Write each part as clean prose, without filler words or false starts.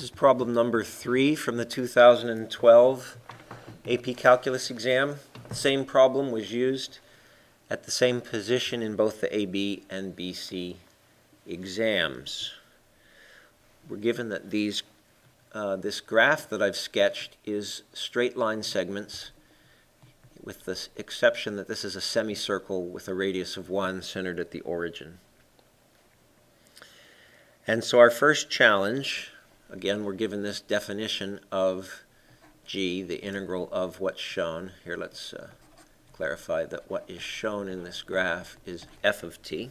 This is problem number 3 from the 2012 AP Calculus exam. The same problem was used at the same position in both the AB and BC exams. We're given that this graph that I've sketched is straight line segments, with the exception that this is a semicircle with a radius of 1 centered at the origin. And so our first challenge, again, we're given this definition of g, the integral of what's shown. Here, let's clarify that what is shown in this graph is f of t,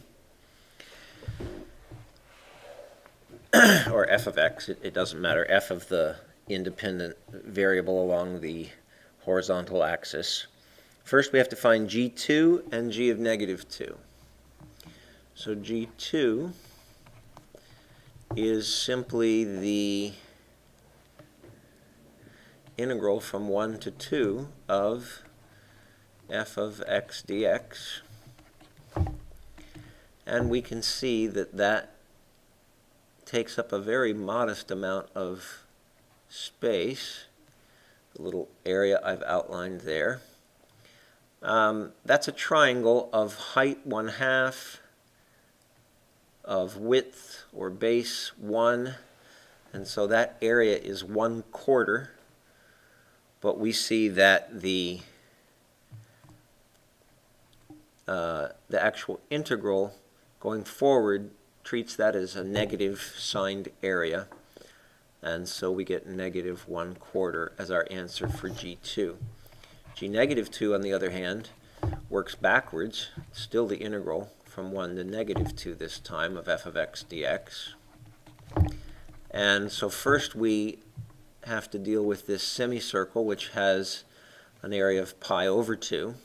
or f of x, it doesn't matter, f of the independent variable along the horizontal axis. First, we have to find g2 and g of negative 2. So g2 is simply the integral from 1 to 2 of f of x dx. And we can see that that takes up a very modest amount of space, the little area I've outlined there. That's a triangle of height 1/2, of width or base 1, and so that area is 1/4. But we see that the actual integral going forward treats that as a negative signed area, and so we get negative 1/4 as our answer for g2. g negative 2, on the other hand, works backwards, still the integral from 1 to negative 2 this time of f of x dx. And so first we have to deal with this semicircle, which has an area of pi over 2.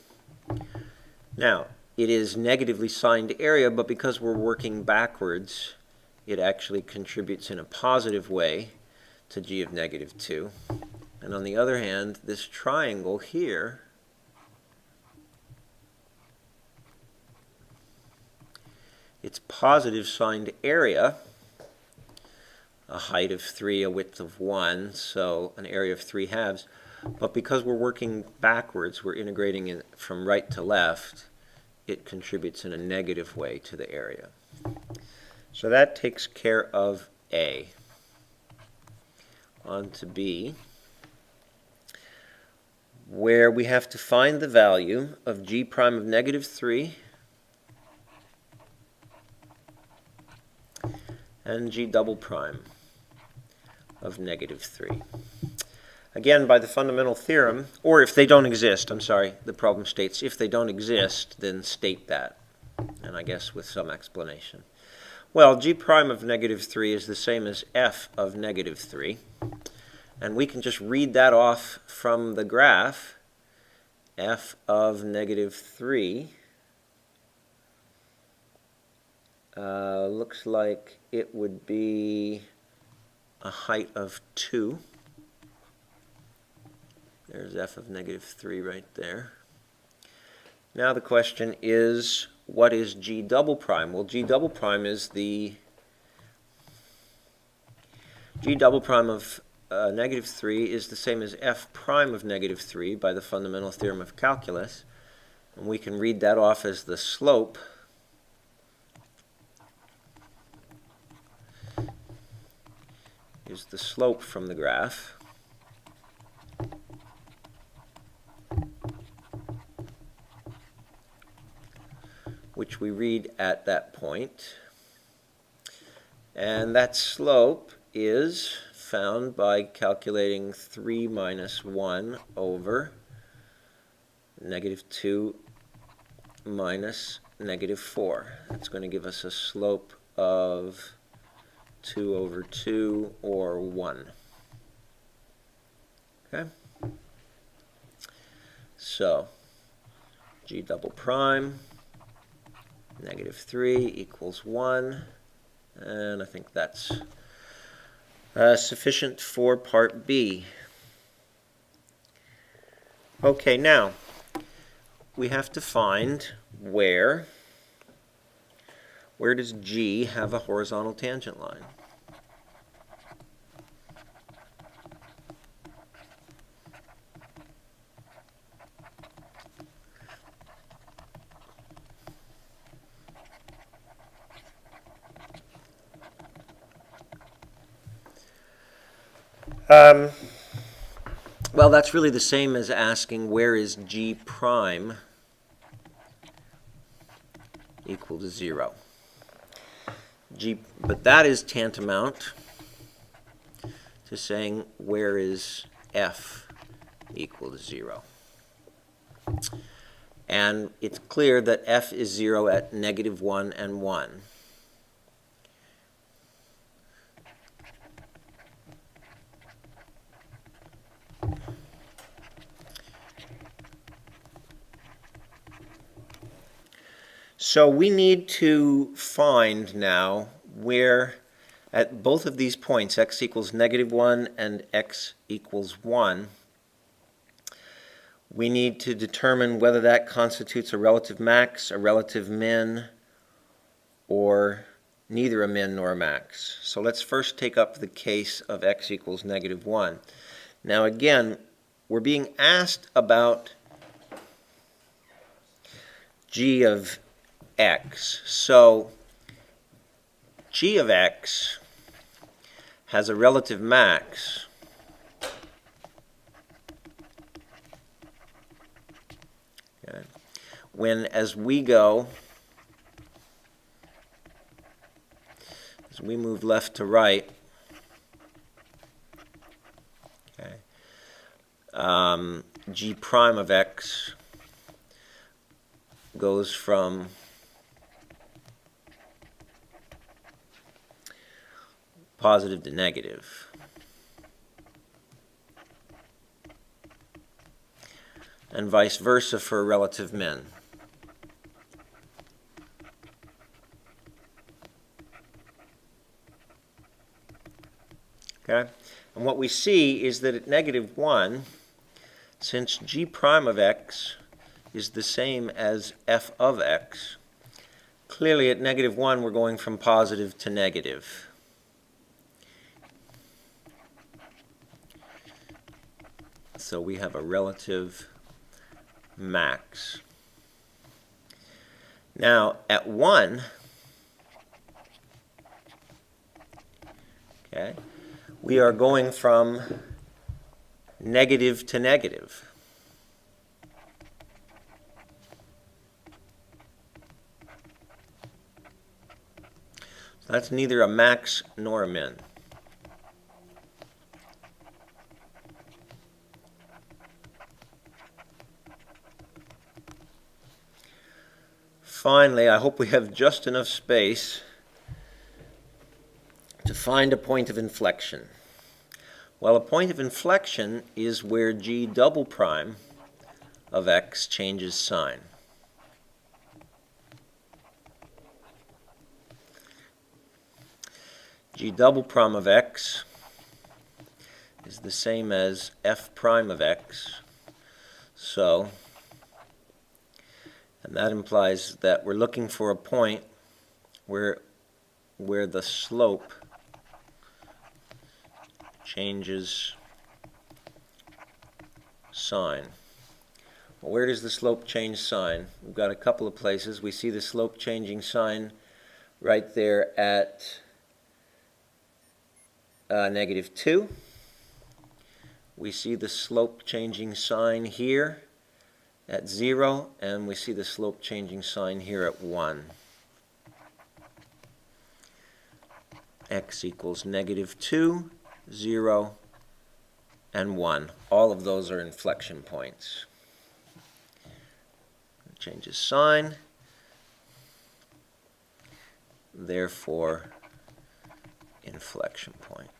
Now, it is negatively signed area, but because we're working backwards, it actually contributes in a positive way to g of negative 2. And on the other hand, this triangle here it's positive signed area, a height of 3, a width of 1, so an area of 3/2. But because we're working backwards, we're integrating it from right to left, it contributes in a negative way to the area. So that takes care of A. On to B, where we have to find the value of g prime of negative 3 and g double prime of negative 3. Again, by the fundamental theorem, or if they don't exist, I'm sorry, the problem states if they don't exist, then state that, and I guess with some explanation. Well, g prime of negative 3 is the same as f of negative 3, and we can just read that off from the graph. F of negative 3 looks like it would be a height of 2. There's f of negative 3 right there. Now the question is, what is g double prime? Well, g double prime is the g double prime of negative 3 is the same as f prime of negative 3 by the fundamental theorem of calculus. And we can read that off as the slope is the slope from the graph. Which we read at that point. And that slope is found by calculating 3 minus 1 over negative 2 minus negative 4. That's going to give us a slope of 2 over 2, or 1. Okay? So, g double prime, negative 3 equals 1, and I think that's sufficient for part B. Okay, now we have to find where does G have a horizontal tangent line? Well, that's really the same as asking where is G prime equal to 0. But that is tantamount to saying where is F equal to 0. And it's clear that F is 0 at -1 and 1. So we need to find now where at both of these points, x equals -1 and x equals 1, we need to determine whether that constitutes a relative max, a relative min, or neither a min nor a max. So let's first take up the case of x equals -1. Now again, we're being asked about g of x. So g of x has a relative max when, as we move left to right, g prime of x goes from positive to negative. And vice versa for a relative min. Okay? And what we see is that at -1, since g prime of x is the same as f of x, clearly at -1 we're going from positive to negative. So we have a relative max. Now at 1, okay, we are going from negative to negative. So that's neither a max nor a min. Finally, I hope we have just enough space to find a point of inflection. Well, a point of inflection is where g double prime of x changes sign. G double prime of x is the same as f prime of x. So, and that implies that we're looking for a point where the slope changes sign. Well, where does the slope change sign? We've got a couple of places. We see the slope changing sign right there at -2. We see the slope changing sign here at 0, and we see the slope changing sign here at 1. X equals -2, 0, and 1. All of those are inflection points. It changes sign, therefore inflection point.